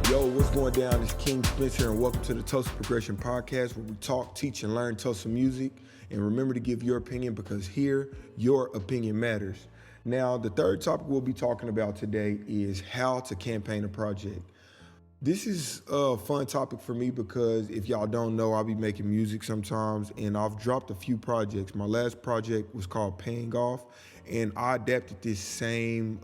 Yo, what's going down? It's King Spencer, and welcome to the Tulsa Progression Podcast, where we talk, teach, and learn Tulsa music. And remember to give your opinion, because here, your opinion matters. Now, the third topic we'll be talking about today is how to campaign a project. This is a fun topic for me because if y'all don't know, I'll be making music sometimes, and I've dropped a few projects. My last project was called Paying Off, and I adapted this same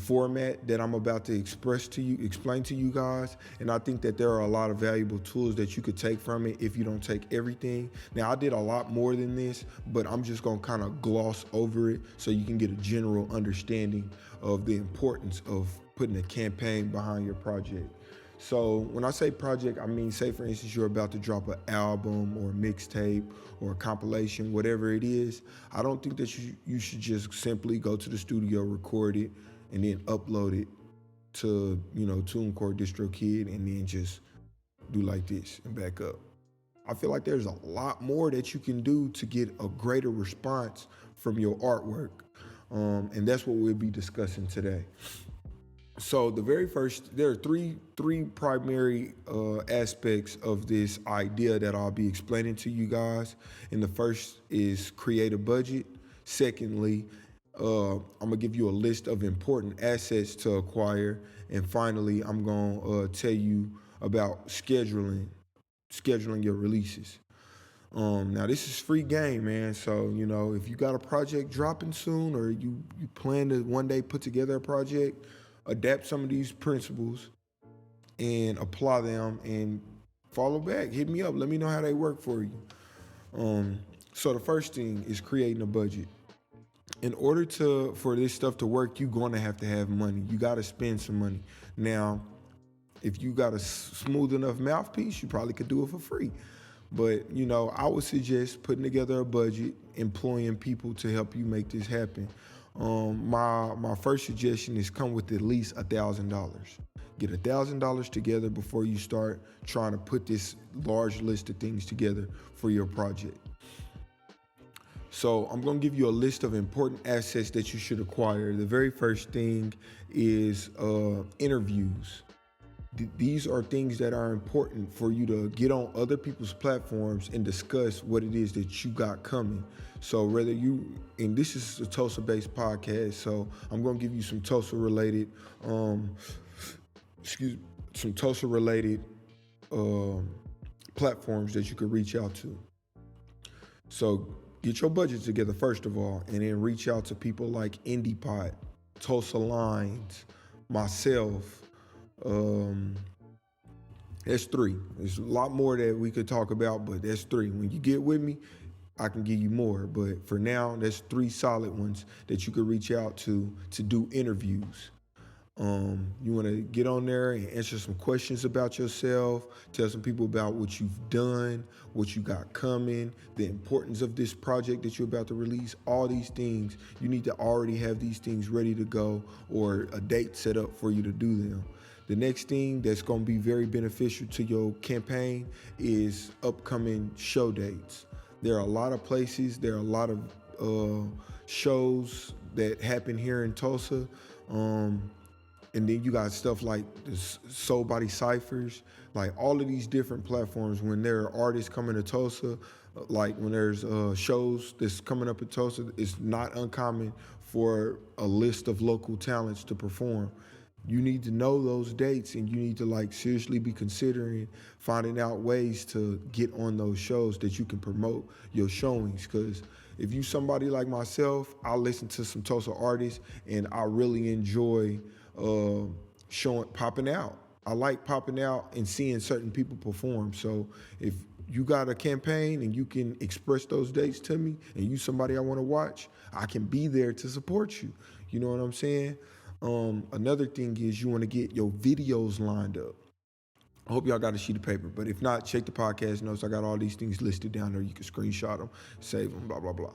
format that I'm about to explain to you guys. And I think that there are a lot of valuable tools that you could take from it if you don't take everything. Now, I did a lot more than this, but I'm just gonna kind of gloss over it so you can get a general understanding of the importance of putting a campaign behind your project. So when I say project, I mean, say for instance, you're about to drop an album or a mixtape or a compilation, whatever it is. I don't think that you should just simply go to the studio, record it, and then upload it to, TuneCore, DistroKid, and then just do like this and back up. I feel like there's a lot more that you can do to get a greater response from your artwork. And that's what we'll be discussing today. So there are three primary aspects of this idea that I'll be explaining to you guys. And the first is create a budget. Secondly, I'm gonna give you a list of important assets to acquire. And finally, I'm gonna tell you about scheduling your releases. Now this is free game, man. So, if you got a project dropping soon, or you plan to one day put together a project, adapt some of these principles and apply them and follow back. Hit me up. Let me know how they work for you. So the first thing is creating a budget. In order for this stuff to work, you're going to have money. You got to spend some money. Now, if you got a smooth enough mouthpiece, you probably could do it for free. But, I would suggest putting together a budget, employing people to help you make this happen. My first suggestion is come with at least $1,000. Get $1,000 together before you start trying to put this large list of things together for your project. So I'm going to give you a list of important assets that you should acquire. The very first thing is interviews. These are things that are important for you to get on other people's platforms and discuss what it is that you got coming. So and this is a Tulsa-based podcast, so I'm going to give you some Tulsa-related, platforms that you could reach out to. So get your budget together first of all, and then reach out to people like IndiePot, TulsaLines, myself. That's three. There's a lot more that we could talk about, but that's three. When you get with me, I can give you more. But for now, that's three solid ones that you could reach out to do interviews. You want to get on there and answer some questions about yourself, tell some people about what you've done, what you got coming, the importance of this project that you're about to release, all these things. You need to already have these things ready to go or a date set up for you to do them. The next thing that's going to be very beneficial to your campaign is upcoming show dates. There are a lot of places, there are a lot of shows that happen here in Tulsa. And then you got stuff like the Soul Body Cyphers, like all of these different platforms. When there are artists coming to Tulsa, like when there's shows that's coming up in Tulsa, it's not uncommon for a list of local talents to perform. You need to know those dates, and you need to seriously be considering finding out ways to get on those shows that you can promote your showings. Because if you somebody like myself, I listen to some Tulsa artists and I really enjoy popping out. I like popping out and seeing certain people perform. So if you got a campaign and you can express those dates to me and you somebody I want to watch, I can be there to support you. You know what I'm saying? Another thing is you want to get your videos lined up. I hope y'all got a sheet of paper, but if not, check the podcast notes. I got all these things listed down there. You can screenshot them, save them, blah, blah, blah.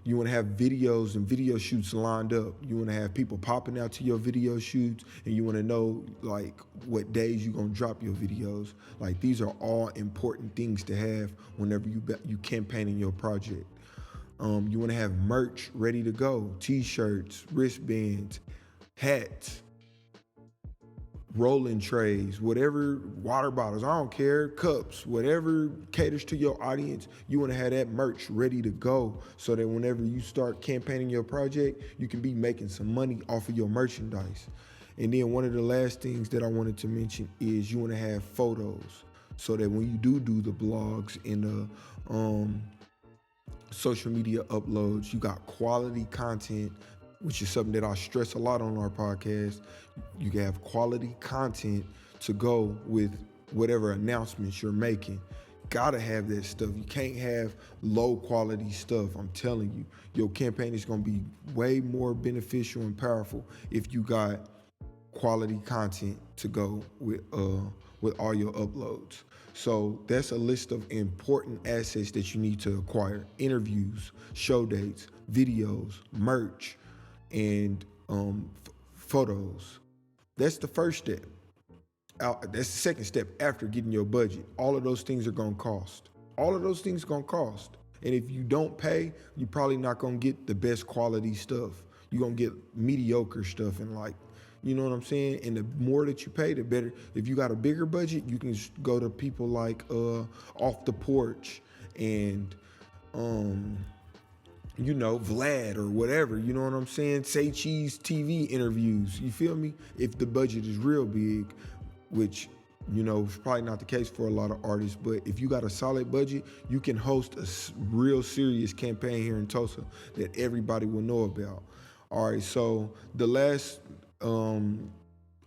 You want to have videos and video shoots lined up. You want to have people popping out to your video shoots, and you want to know what days you're going to drop your videos. These are all important things to have whenever you campaigning your project. You want to have merch ready to go, t-shirts, wristbands, hats, rolling trays, whatever, water bottles, I don't care, cups, whatever caters to your audience, you want to have that merch ready to go so that whenever you start campaigning your project, you can be making some money off of your merchandise. And then one of the last things that I wanted to mention is you want to have photos so that when you do the blogs and the social media uploads, you got quality content, which is something that I stress a lot on our podcast. You can have quality content to go with whatever announcements you're making. Gotta have that stuff. You can't have low quality stuff. I'm telling you, your campaign is gonna be way more beneficial and powerful if you got quality content to go with all your uploads. So that's a list of important assets that you need to acquire: interviews, show dates, videos, merch, and photos. That's the first step. That's the second step after getting your budget. All of those things are gonna cost. All of those things are gonna cost. And if you don't pay, you're probably not gonna get the best quality stuff. You're gonna get mediocre stuff and like, you know what I'm saying? And the more that you pay, the better. If you got a bigger budget, you can go to people like Off the Porch and Vlad or whatever, you know what I'm saying? Saycheese TV interviews, you feel me? If the budget is real big, which, is probably not the case for a lot of artists, but if you got a solid budget, you can host a real serious campaign here in Tulsa that everybody will know about. All right, so the last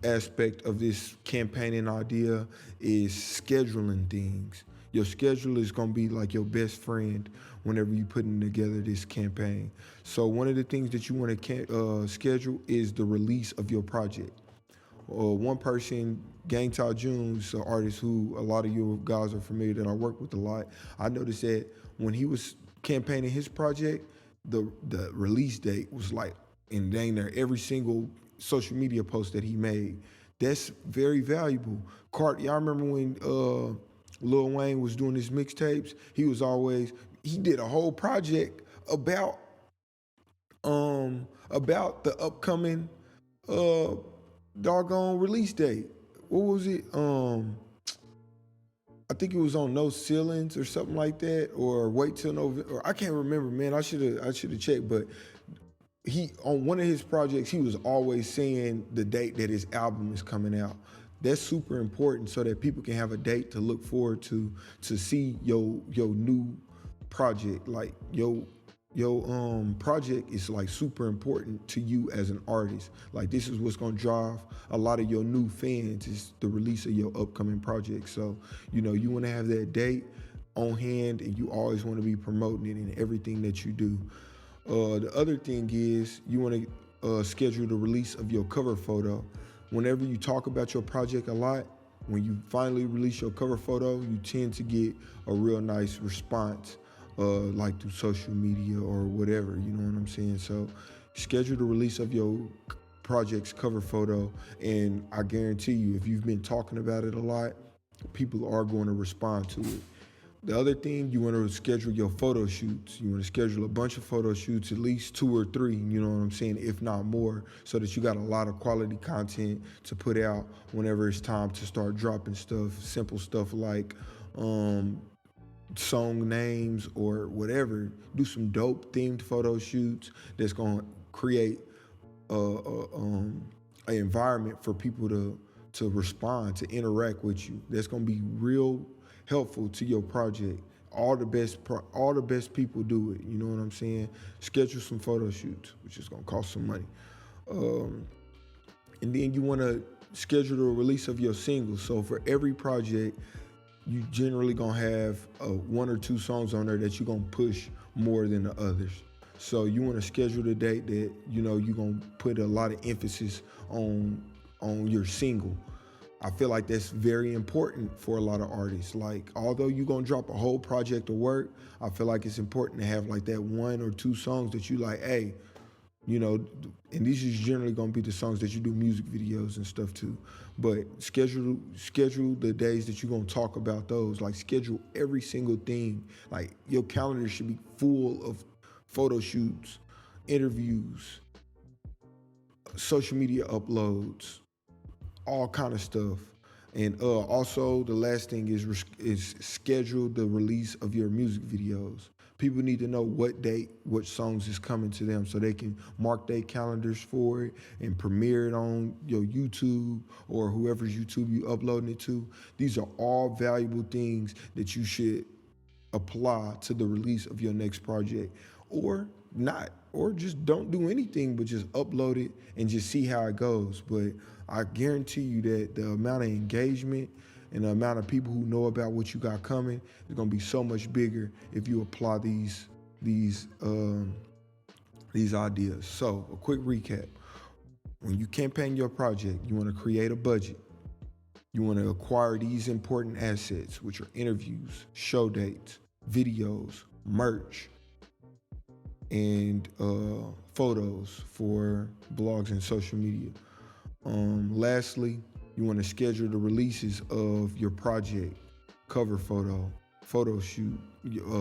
aspect of this campaigning idea is scheduling things. Your schedule is gonna be like your best friend whenever you're putting together this campaign. So one of the things that you want to schedule is the release of your project. One person, Gang Ta June's an artist who a lot of you guys are familiar that I work with a lot. I noticed that when he was campaigning his project, the release date was like in dang near every single social media post that he made. That's very valuable. Y'all remember when Lil Wayne was doing his mixtapes? He did a whole project about the upcoming doggone release date. What was it? I think it was on No Ceilings or something like that, or Wait Till November. Or I can't remember, man. I should have checked, but he, on one of his projects, he was always saying the date that his album is coming out. That's super important so that people can have a date to look forward to see your new project. Like your project is like super important to you as an artist. Like this is what's gonna drive a lot of your new fans is the release of your upcoming project. So, you wanna have that date on hand and you always wanna be promoting it in everything that you do. The other thing is you want to schedule the release of your cover photo. Whenever you talk about your project a lot, when you finally release your cover photo, you tend to get a real nice response, like through social media or whatever, you know what I'm saying? So schedule the release of your project's cover photo, and I guarantee you, if you've been talking about it a lot, people are going to respond to it. The other thing, you want to schedule your photo shoots. You want to schedule a bunch of photo shoots, at least 2 or 3, you know what I'm saying, if not more, so that you got a lot of quality content to put out whenever it's time to start dropping stuff, simple stuff like song names or whatever. Do some dope themed photo shoots that's going to create an environment for people to respond, to interact with you. That's going to be real helpful to your project. All the best people do it. You know what I'm saying? Schedule some photo shoots, which is gonna cost some money. And then you want to schedule the release of your singles. So for every project, you generally gonna have 1 or 2 songs on there that you're gonna push more than the others. So you want to schedule the date that you're gonna put a lot of emphasis on your single. I feel like that's very important for a lot of artists. Like, although you're gonna drop a whole project of work, I feel like it's important to have like that 1 or 2 songs that you like, hey, and these is generally gonna be the songs that you do music videos and stuff too. But schedule the days that you're gonna talk about those. Like schedule every single thing. Like your calendar should be full of photo shoots, interviews, social media uploads, all kind of stuff. And also, the last thing is schedule the release of your music videos. People need to know what date, what songs is coming to them, so they can mark their calendars for it and premiere it on your YouTube or whoever's YouTube you uploading it to. These are all valuable things that you should apply to the release of your next project, or not, or just don't do anything but just upload it and just see how it goes. But I guarantee you that the amount of engagement and the amount of people who know about what you got coming is going to be so much bigger if you apply these ideas. So a quick recap: when you campaign your project, you want to create a budget. You want to acquire these important assets, which are interviews, show dates, videos, merch, and photos for blogs and social media. Lastly, you want to schedule the releases of your project, cover photo shoot,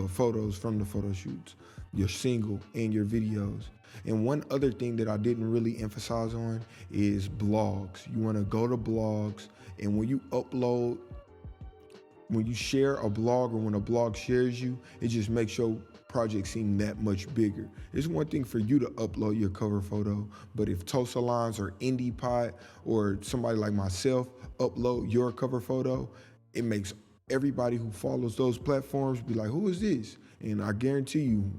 photos from the photo shoots, your single, and your videos. And one other thing that I didn't really emphasize on is blogs. You want to go to blogs, and when you share a blog, or when a blog shares you, it just makes your project seem that much bigger. It's one thing for you to upload your cover photo, but if TulsaLines or IndiePod or somebody like myself upload your cover photo, it makes everybody who follows those platforms be like, who is this? And I guarantee you,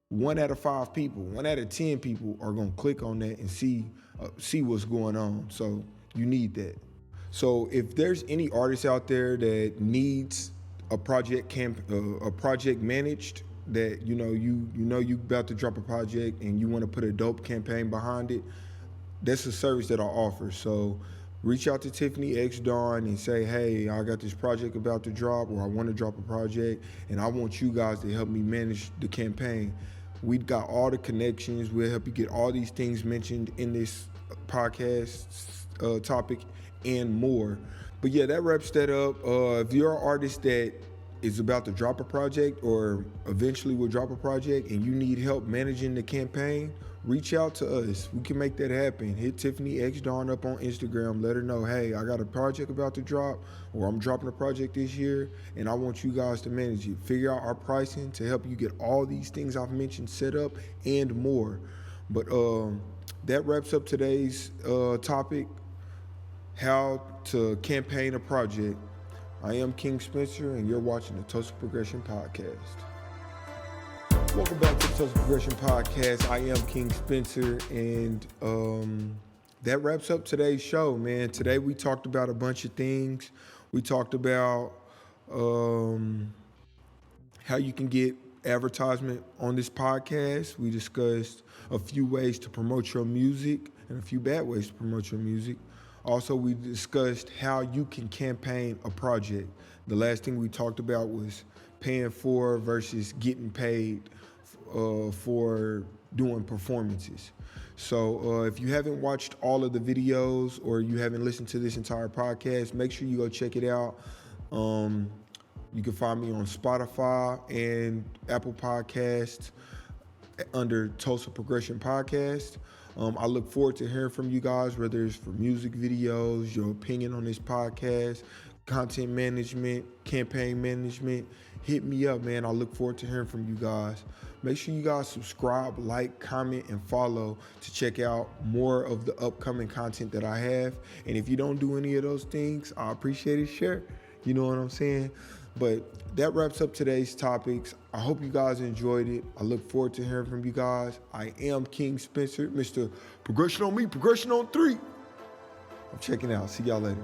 1 out of 5 people, 1 out of 10 people are gonna click on that and see what's going on. So you need that. So if there's any artist out there that needs a project managed, that you know you about to drop a project and you want to put a dope campaign behind it, that's a service that I offer. So reach out to Tiffany X Dawn and say, hey, I got this project about to drop, or I want to drop a project and I want you guys to help me manage the campaign. We've got all the connections. We'll help you get all these things mentioned in this podcast topic and more. But yeah, that wraps that up. If you're an artist that is about to drop a project or eventually will drop a project and you need help managing the campaign, reach out to us. We can make that happen. Hit Tiffany X Dawn up on Instagram. Let her know, hey, I got a project about to drop, or I'm dropping a project this year and I want you guys to manage it. Figure out our pricing to help you get all these things I've mentioned set up and more. But that wraps up today's topic, how to campaign a project. I am King Spencer, and you're watching the Tulsa Progression Podcast. Welcome back to the Tulsa Progression Podcast. I am King Spencer, and that wraps up today's show, man. Today we talked about a bunch of things. We talked about how you can get advertisement on this podcast. We discussed a few ways to promote your music and a few bad ways to promote your music. Also, we discussed how you can campaign a project. The last thing we talked about was paying for versus getting paid for doing performances. So if you haven't watched all of the videos or you haven't listened to this entire podcast, make sure you go check it out. You can find me on Spotify and Apple Podcasts under Tulsa Progression Podcast. I look forward to hearing from you guys, whether it's for music videos, your opinion on this podcast, content management, campaign management. Hit me up, man. I look forward to hearing from you guys. Make sure you guys subscribe, like, comment, and follow to check out more of the upcoming content that I have. And if you don't do any of those things, I appreciate it. Share. You know what I'm saying? But that wraps up today's topics. I hope you guys enjoyed it. I look forward to hearing from you guys. I am King Spencer, Mr. Progression on Me, Progression on 3. I'm checking out. See y'all later.